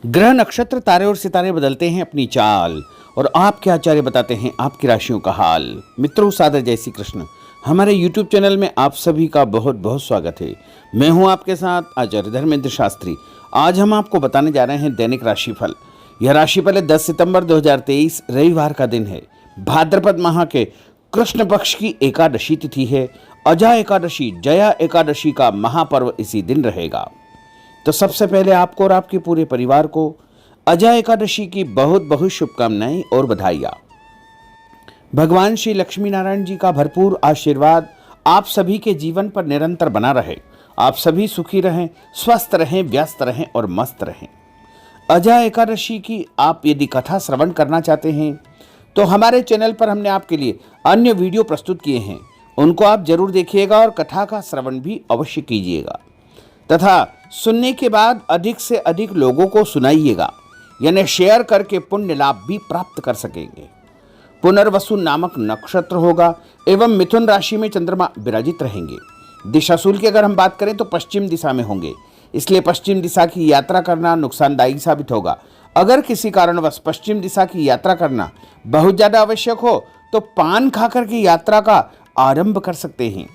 ग्रह नक्षत्र तारे और सितारे बदलते हैं अपनी चाल और आपके आचार्य बताते हैं आपकी राशियों का हाल। मित्रों, सादर जय श्री कृष्ण। हमारे YouTube चैनल में आप सभी का बहुत बहुत स्वागत है। मैं हूं आपके साथ आचार्य धर्मेंद्र शास्त्री। आज हम आपको बताने जा रहे हैं दैनिक राशिफल। यह राशिफल है 10 सितंबर 2023 रविवार का दिन है। भाद्रपद माह के कृष्ण पक्ष की एकादशी तिथि है। अजा एकादशी, जया एकादशी का महापर्व इसी दिन रहेगा। तो सबसे पहले आपको और आपके पूरे परिवार को अजा एकादशी की बहुत बहुत शुभकामनाएं और बधाइयां। भगवान श्री लक्ष्मी नारायण जी का भरपूर आशीर्वाद आप सभी के जीवन पर निरंतर बना रहे। आप सभी सुखी रहें, स्वस्थ रहें, व्यस्त रहें और मस्त रहें। अजा एकादशी की आप यदि कथा श्रवण करना चाहते हैं तो हमारे चैनल पर हमने आपके लिए अन्य वीडियो प्रस्तुत किए हैं, उनको आप जरूर देखिएगा और कथा का श्रवण भी अवश्य कीजिएगा तथा सुनने के बाद अधिक से अधिक लोगों को सुनाइएगा, यानी शेयर करके पुण्य लाभ भी प्राप्त कर सकेंगे। पुनर्वसु नामक नक्षत्र होगा एवं मिथुन राशि में चंद्रमा विराजित रहेंगे। दिशाशूल की अगर हम बात करें तो पश्चिम दिशा में होंगे, इसलिए पश्चिम दिशा की यात्रा करना नुकसानदायी साबित होगा। अगर किसी कारणवश पश्चिम दिशा की यात्रा करना बहुत ज्यादा आवश्यक हो तो पान खाकर की यात्रा का आरंभ कर सकते हैं।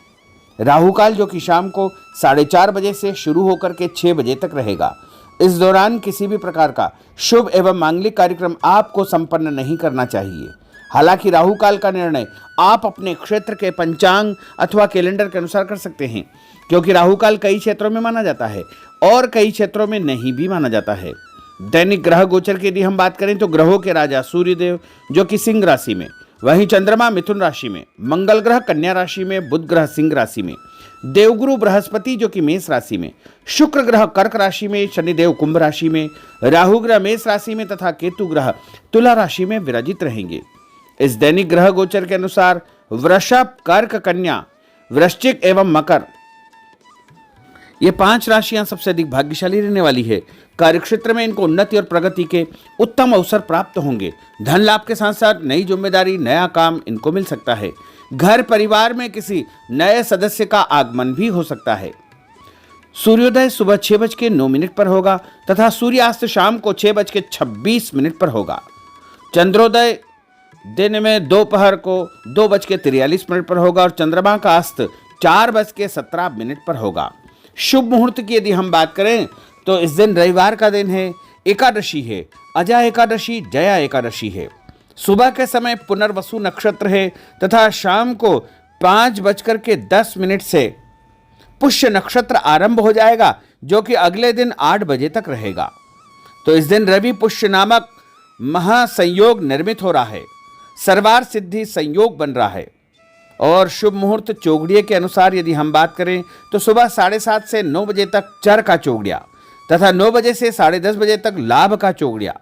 राहु काल जो कि शाम को 4:30 बजे से शुरू होकर के 6 बजे तक रहेगा। इस दौरान किसी भी प्रकार का शुभ एवं मांगलिक कार्यक्रम आपको संपन्न नहीं करना चाहिए। हालांकि राहु काल का निर्णय आप अपने क्षेत्र के पंचांग अथवा कैलेंडर के अनुसार कर सकते हैं, क्योंकि राहु काल कई क्षेत्रों में माना जाता है और कई क्षेत्रों में नहीं भी माना जाता है। दैनिक ग्रह गोचर की यदि हम बात करें तो ग्रहों के राजा सूर्यदेव जो कि सिंह राशि में, वहीं चंद्रमा मिथुन राशि में, मंगल ग्रह कन्या राशि में, बुध ग्रह सिंह राशि में, देवगुरु बृहस्पति जो कि मेष राशि में, शुक्र ग्रह कर्क राशि में, शनिदेव कुंभ राशि में, राहु ग्रह मेष राशि में तथा केतु ग्रह तुला राशि में विराजित रहेंगे। इस दैनिक ग्रह गोचर के अनुसार वृषभ, कर्क, कन्या, वृश्चिक एवं मकर, ये 5 राशियां सबसे अधिक भाग्यशाली रहने वाली है। कार्यक्षेत्र में इनको उन्नति और प्रगति के उत्तम अवसर प्राप्त होंगे। धन लाभ के साथ साथ नई जिम्मेदारी, नया काम इनको मिल सकता है। घर परिवार में किसी नए सदस्य का आगमन भी हो सकता है। सूर्योदय सुबह 6:09 पर होगा तथा सूर्यास्त शाम को 6:26 पर होगा। चंद्रोदय दिन में दोपहर को 2:43 पर होगा और चंद्रमा का अस्त 4:17 पर होगा। शुभ मुहूर्त की यदि हम बात करें तो इस दिन रविवार का दिन है, एकादशी है, अजा एकादशी, जया एकादशी है। सुबह के समय पुनर्वसु नक्षत्र है तथा शाम को 5:10 से पुष्य नक्षत्र आरंभ हो जाएगा, जो कि अगले दिन 8 बजे तक रहेगा। तो इस दिन रवि पुष्य नामक महासंयोग निर्मित हो रहा है, सर्वार सिद्धि संयोग बन रहा है। और शुभ मुहूर्त चौगड़िया के अनुसार यदि हम बात करें तो सुबह 7:30 से 9 बजे तक चर का चौगड़िया तथा 9 बजे से 10:30 बजे तक लाभ का चौगड़िया,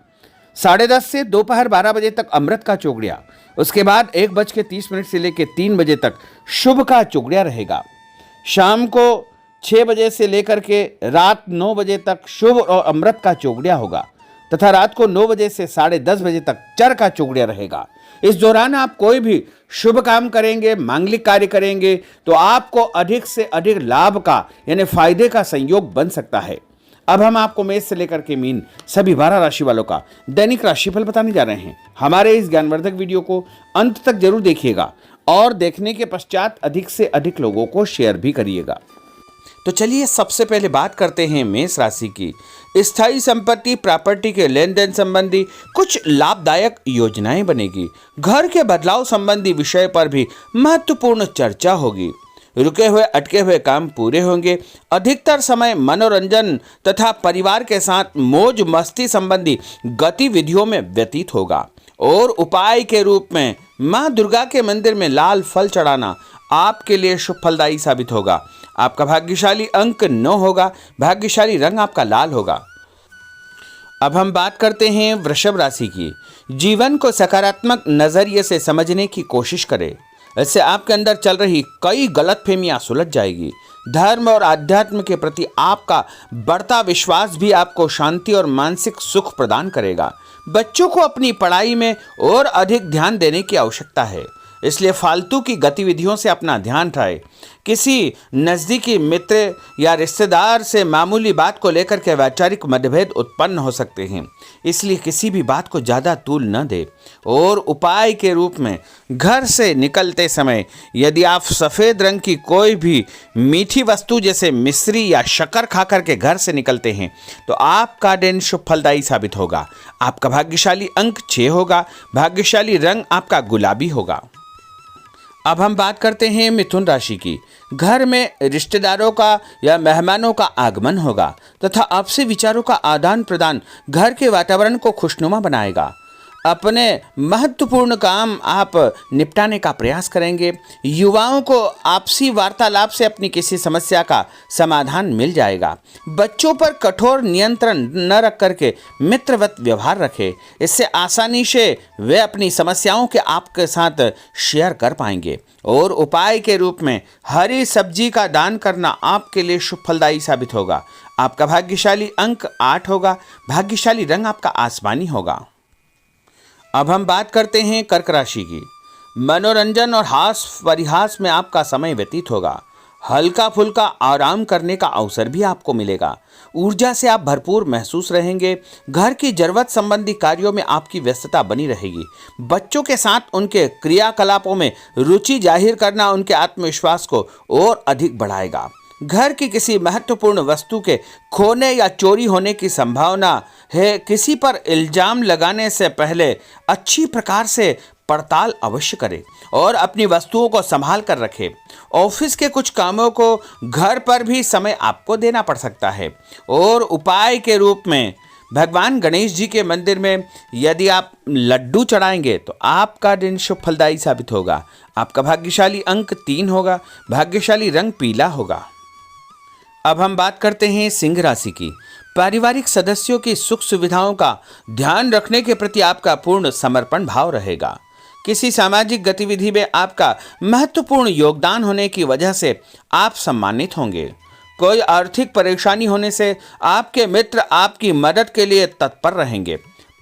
10:30 से दोपहर 12 बजे तक अमृत का चौगड़िया, उसके बाद 1:30 से लेकर 3 बजे तक शुभ का चौगड़िया रहेगा। शाम को 6 बजे से लेकर के रात 9 बजे तक शुभ और अमृत का चौगड़िया होगा तथा रात को 9 बजे से 10:30 बजे तक चर का चौगड़िया रहेगा। इस दौरान आप कोई भी शुभ काम करेंगे, मांगलिक कार्य करेंगे तो आपको अधिक से अधिक लाभ का यानी फायदे का संयोग बन सकता है। अब हम आपको मेष से लेकर के मीन सभी 12 राशि वालों का दैनिक राशिफल बताने जा रहे हैं। हमारे इस ज्ञानवर्धक वीडियो को अंत तक जरूर देखिएगा और देखने के पश्चात अधिक से अधिक लोगों को शेयर भी करिएगा। तो चलिए सबसे पहले बात करते हैं मेष राशि की। स्थायी संपत्ति, प्रॉपर्टी के लेन देन संबंधी कुछ लाभदायक योजनाएं बनेगी। घर के बदलाव संबंधी विषय पर भी महत्वपूर्ण चर्चा होगी। रुके हुए अटके हुए काम पूरे होंगे। अधिकतर समय मनोरंजन तथा परिवार के साथ मौज मस्ती संबंधी गतिविधियों में व्यतीत होगा। और उपाय के रूप में मां दुर्गा के मंदिर में लाल फल चढ़ाना आपके लिए शुभ फलदायी साबित होगा। आपका भाग्यशाली अंक 9 होगा। भाग्यशाली रंग आपका लाल होगा। अब हम बात करते हैं वृषभ राशि की। जीवन को सकारात्मक नजरिए से समझने की कोशिश करें, इससे आपके अंदर चल रही कई गलतफहमियां सुलझ जाएगी। धर्म और आध्यात्म के प्रति आपका बढ़ता विश्वास भी आपको शांति और मानसिक सुख प्रदान करेगा। बच्चों को अपनी पढ़ाई में और अधिक ध्यान देने की आवश्यकता है। इसलिए फालतू की गतिविधियों से अपना ध्यान हटाए। किसी नज़दीकी मित्र या रिश्तेदार से मामूली बात को लेकर के वैचारिक मतभेद उत्पन्न हो सकते हैं, इसलिए किसी भी बात को ज़्यादा तूल न दे। और उपाय के रूप में घर से निकलते समय यदि आप सफ़ेद रंग की कोई भी मीठी वस्तु जैसे मिश्री या शक्कर खा करके घर से निकलते हैं तो आपका दिन शुभ फलदायी साबित होगा। आपका भाग्यशाली अंक 6 होगा। भाग्यशाली रंग आपका गुलाबी होगा। अब हम बात करते हैं मिथुन राशि की। घर में रिश्तेदारों का या मेहमानों का आगमन होगा तथा आपसी विचारों का आदान प्रदान घर के वातावरण को खुशनुमा बनाएगा। अपने महत्वपूर्ण काम आप निपटाने का प्रयास करेंगे। युवाओं को आपसी वार्तालाप से अपनी किसी समस्या का समाधान मिल जाएगा। बच्चों पर कठोर नियंत्रण न रख करके मित्रवत व्यवहार रखें, इससे आसानी से वे अपनी समस्याओं के आपके साथ शेयर कर पाएंगे। और उपाय के रूप में हरी सब्जी का दान करना आपके लिए शुभ फलदायी साबित होगा। आपका भाग्यशाली अंक 8 होगा। भाग्यशाली रंग आपका आसमानी होगा। अब हम बात करते हैं कर्क राशि की। मनोरंजन और हास परिहास में आपका समय व्यतीत होगा। हल्का फुल्का आराम करने का अवसर भी आपको मिलेगा। ऊर्जा से आप भरपूर महसूस रहेंगे। घर की जरूरत संबंधी कार्यों में आपकी व्यस्तता बनी रहेगी। बच्चों के साथ उनके क्रियाकलापों में रुचि जाहिर करना उनके आत्मविश्वास को और अधिक बढ़ाएगा। घर की किसी महत्वपूर्ण वस्तु के खोने या चोरी होने की संभावना है। किसी पर इल्जाम लगाने से पहले अच्छी प्रकार से पड़ताल अवश्य करें और अपनी वस्तुओं को संभाल कर रखें। ऑफिस के कुछ कामों को घर पर भी समय आपको देना पड़ सकता है। और उपाय के रूप में भगवान गणेश जी के मंदिर में यदि आप लड्डू चढ़ाएंगे तो आपका दिन शुभ फलदायी साबित होगा। आपका भाग्यशाली अंक 3 होगा। भाग्यशाली रंग पीला होगा। अब हम बात करते हैं सिंह राशि की। पारिवारिक सदस्यों की सुख सुविधाओं का ध्यान रखने के प्रति आपका पूर्ण समर्पण भाव रहेगा। किसी सामाजिक गतिविधि में आपका महत्वपूर्ण योगदान होने की वजह से आप सम्मानित होंगे। कोई आर्थिक परेशानी होने से आपके मित्र आपकी मदद के लिए तत्पर रहेंगे,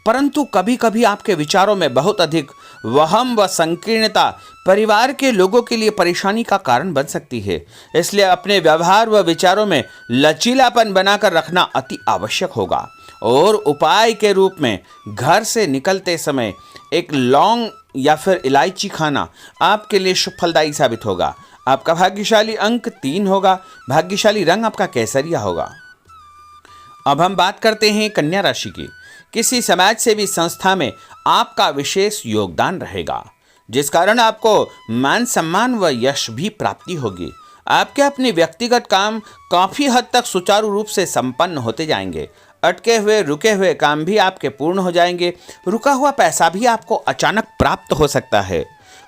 परंतु कभी कभी आपके विचारों में बहुत अधिक वहम व संकीर्णता परिवार के लोगों के लिए परेशानी का कारण बन सकती है। इसलिए अपने व्यवहार व विचारों में लचीलापन बनाकर रखना अति आवश्यक होगा। और उपाय के रूप में घर से निकलते समय एक लौंग या फिर इलायची खाना आपके लिए शुभ फलदायी साबित होगा। आपका भाग्यशाली अंक 3 होगा। भाग्यशाली रंग आपका केसरिया होगा। अब हम बात करते हैं कन्या राशि की। किसी समाज सेवी संस्था में आपका विशेष योगदान रहेगा, जिस कारण आपको मान सम्मान व यश भी प्राप्ति होगी। आपके अपने व्यक्तिगत काम काफ़ी हद तक सुचारू रूप से संपन्न होते जाएंगे। अटके हुए रुके हुए काम भी आपके पूर्ण हो जाएंगे। रुका हुआ पैसा भी आपको अचानक प्राप्त हो सकता है।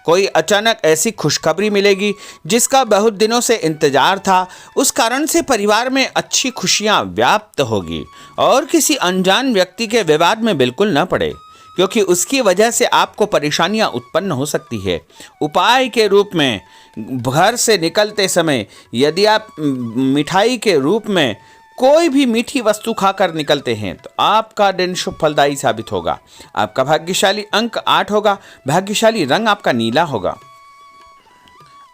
कोई अचानक ऐसी खुशखबरी मिलेगी जिसका बहुत दिनों से इंतजार था। उस कारण से परिवार में अच्छी खुशियां व्याप्त होगी। और किसी अनजान व्यक्ति के विवाद में बिल्कुल न पड़े, क्योंकि उसकी वजह से आपको परेशानियां उत्पन्न हो सकती है। उपाय के रूप में घर से निकलते समय यदि आप मिठाई के रूप में कोई भी मीठी वस्तु खाकर निकलते हैं तो आपका दिन शुभ फलदायी साबित होगा। आपका भाग्यशाली अंक 8 होगा। भाग्यशाली रंग आपका नीला होगा।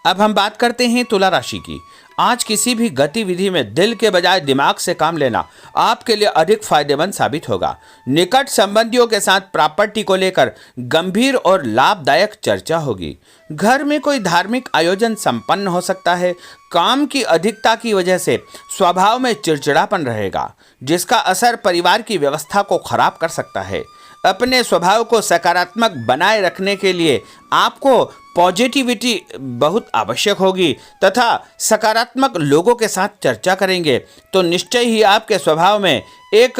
अब हम बात करते हैं तुला राशि की। आज किसी भी गतिविधि में दिल के बजाय दिमाग से काम लेना आपके लिए अधिक फायदेमंद साबित होगा। निकट संबंधियों के साथ प्रॉपर्टी को लेकर गंभीर और लाभदायक चर्चा होगी। घर में कोई धार्मिक आयोजन संपन्न हो सकता है। काम की अधिकता की वजह से स्वभाव में चिड़चिड़ापन रहेगा, जिसका असर परिवार की व्यवस्था को खराब कर सकता है। अपने स्वभाव को सकारात्मक बनाए रखने के लिए आपको पॉजिटिविटी बहुत आवश्यक होगी तथा सकारात्मक लोगों के साथ चर्चा करेंगे तो निश्चय ही आपके स्वभाव में एक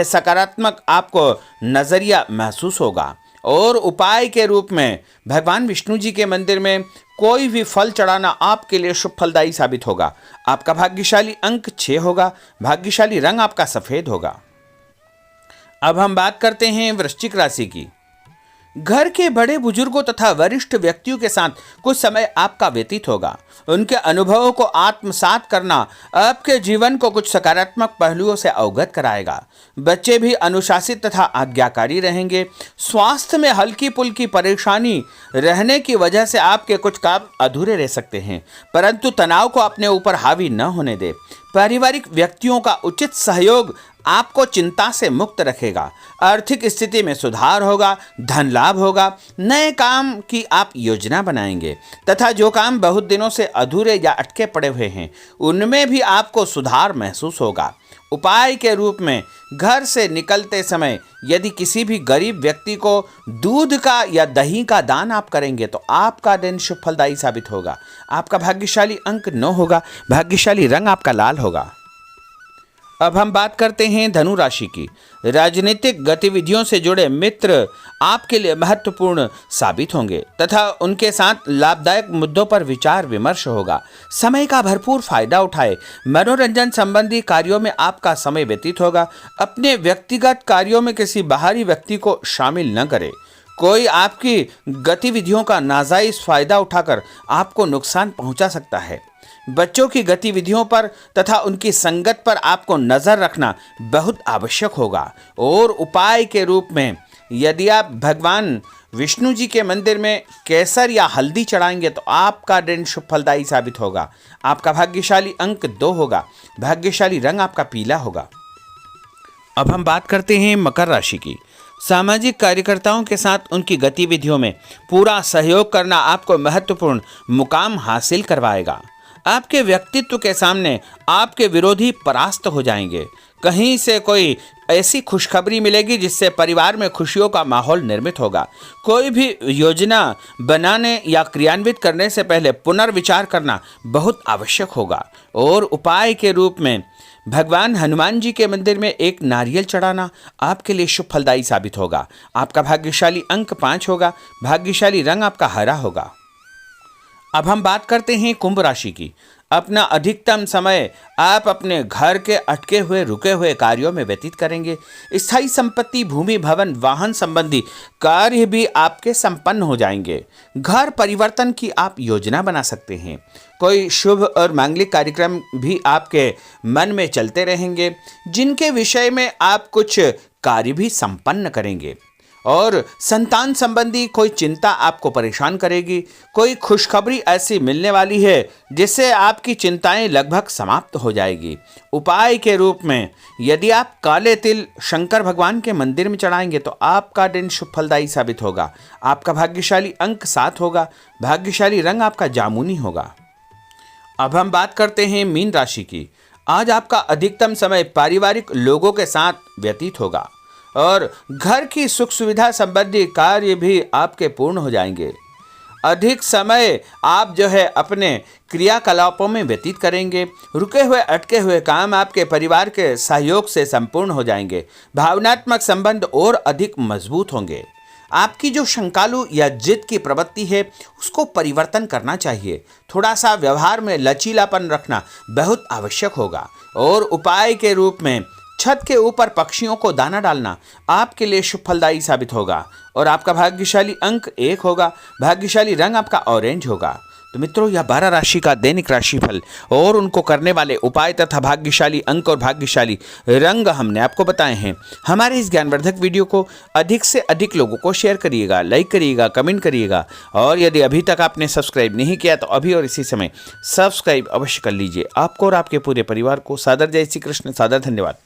सकारात्मक आपको नज़रिया महसूस होगा। और उपाय के रूप में भगवान विष्णु जी के मंदिर में कोई भी फल चढ़ाना आपके लिए शुभ फलदायी साबित होगा। आपका भाग्यशाली अंक 6 होगा। भाग्यशाली रंग आपका सफ़ेद होगा। अब हम बात करते हैं वृश्चिक राशि की। घर के बड़े बुजुर्गों तथा वरिष्ठ व्यक्तियों के साथ कुछ समय आपका व्यतीत होगा। उनके अनुभवों को आत्मसात करना आपके जीवन को कुछ सकारात्मक पहलुओं से अवगत कराएगा। बच्चे भी अनुशासित तथा आज्ञाकारी रहेंगे। स्वास्थ्य में हल्की पुल्की परेशानी रहने की वजह से आपके कुछ काम अधूरे रह सकते हैं, परंतु तनाव को अपने ऊपर हावी न होने दे। पारिवारिक व्यक्तियों का उचित सहयोग आपको चिंता से मुक्त रखेगा। आर्थिक स्थिति में सुधार होगा, धन लाभ होगा। नए काम की आप योजना बनाएंगे तथा जो काम बहुत दिनों से अधूरे या अटके पड़े हुए हैं उनमें भी आपको सुधार महसूस होगा। उपाय के रूप में घर से निकलते समय यदि किसी भी गरीब व्यक्ति को दूध का या दही का दान आप करेंगे तो आपका दिन शुभ फलदायी साबित होगा। आपका भाग्यशाली अंक 9 होगा। भाग्यशाली रंग आपका लाल होगा। अब हम बात करते हैं धनु राशि की। राजनीतिक गतिविधियों से जुड़े मित्र आपके लिए महत्वपूर्ण साबित होंगे तथा उनके साथ लाभदायक मुद्दों पर विचार विमर्श होगा। समय का भरपूर फायदा उठाए। मनोरंजन संबंधी कार्यों में आपका समय व्यतीत होगा। अपने व्यक्तिगत कार्यों में किसी बाहरी व्यक्ति को शामिल न करें। कोई आपकी गतिविधियों का नाजायज फायदा उठाकर आपको नुकसान पहुंचा सकता है। बच्चों की गतिविधियों पर तथा उनकी संगत पर आपको नजर रखना बहुत आवश्यक होगा। और उपाय के रूप में यदि आप भगवान विष्णु जी के मंदिर में केसर या हल्दी चढ़ाएंगे तो आपका दिन शुभ फलदायी साबित होगा। आपका भाग्यशाली अंक 2 होगा। भाग्यशाली रंग आपका पीला होगा। अब हम बात करते हैं मकर राशि की। सामाजिक कार्यकर्ताओं के साथ उनकी गतिविधियों में पूरा सहयोग करना आपको महत्वपूर्ण मुकाम हासिल करवाएगा। आपके व्यक्तित्व के सामने आपके विरोधी परास्त हो जाएंगे। कहीं से कोई ऐसी खुशखबरी मिलेगी जिससे परिवार में खुशियों का माहौल निर्मित होगा। कोई भी योजना बनाने या क्रियान्वित करने से पहले पुनर्विचार करना बहुत आवश्यक होगा। और उपाय के रूप में भगवान हनुमान जी के मंदिर में एक नारियल चढ़ाना आपके लिए शुभ फलदायी साबित होगा। आपका भाग्यशाली अंक 5 होगा। भाग्यशाली रंग आपका हरा होगा। अब हम बात करते हैं कुंभ राशि की। अपना अधिकतम समय आप अपने घर के अटके हुए रुके हुए कार्यों में व्यतीत करेंगे। स्थायी संपत्ति, भूमि, भवन, वाहन संबंधी कार्य भी आपके संपन्न हो जाएंगे। घर परिवर्तन की आप योजना बना सकते हैं। कोई शुभ और मांगलिक कार्यक्रम भी आपके मन में चलते रहेंगे, जिनके विषय में आप कुछ कार्य भी संपन्न करेंगे। और संतान संबंधी कोई चिंता आपको परेशान करेगी। कोई खुशखबरी ऐसी मिलने वाली है जिससे आपकी चिंताएं लगभग समाप्त हो जाएगी। उपाय के रूप में यदि आप काले तिल शंकर भगवान के मंदिर में चढ़ाएंगे तो आपका दिन शुभ फलदायी साबित होगा। आपका भाग्यशाली अंक 7 होगा। भाग्यशाली रंग आपका जामुनी होगा। अब हम बात करते हैं मीन राशि की। आज आपका अधिकतम समय पारिवारिक लोगों के साथ व्यतीत होगा और घर की सुख सुविधा संबंधी कार्य भी आपके पूर्ण हो जाएंगे। अधिक समय आप अपने क्रियाकलापों में व्यतीत करेंगे। रुके हुए अटके हुए काम आपके परिवार के सहयोग से संपूर्ण हो जाएंगे। भावनात्मक संबंध और अधिक मजबूत होंगे। आपकी जो शंकालु या जिद की प्रवृत्ति है उसको परिवर्तन करना चाहिए। थोड़ा सा व्यवहार में लचीलापन रखना बहुत आवश्यक होगा। और उपाय के रूप में छत के ऊपर पक्षियों को दाना डालना आपके लिए शुभ फलदायी साबित होगा। और आपका भाग्यशाली अंक 1 होगा। भाग्यशाली रंग आपका ऑरेंज होगा। तो मित्रों, यह 12 राशि का दैनिक राशिफल और उनको करने वाले उपाय तथा भाग्यशाली अंक और भाग्यशाली रंग हमने आपको बताए हैं। हमारे इस ज्ञानवर्धक वीडियो को अधिक से अधिक लोगों को शेयर करिएगा, लाइक करिएगा, कमेंट करिएगा। और यदि अभी तक आपने सब्सक्राइब नहीं किया तो अभी और इसी समय सब्सक्राइब अवश्य कर लीजिए। आपको और आपके पूरे परिवार को सादर जय श्री कृष्ण, सादर धन्यवाद।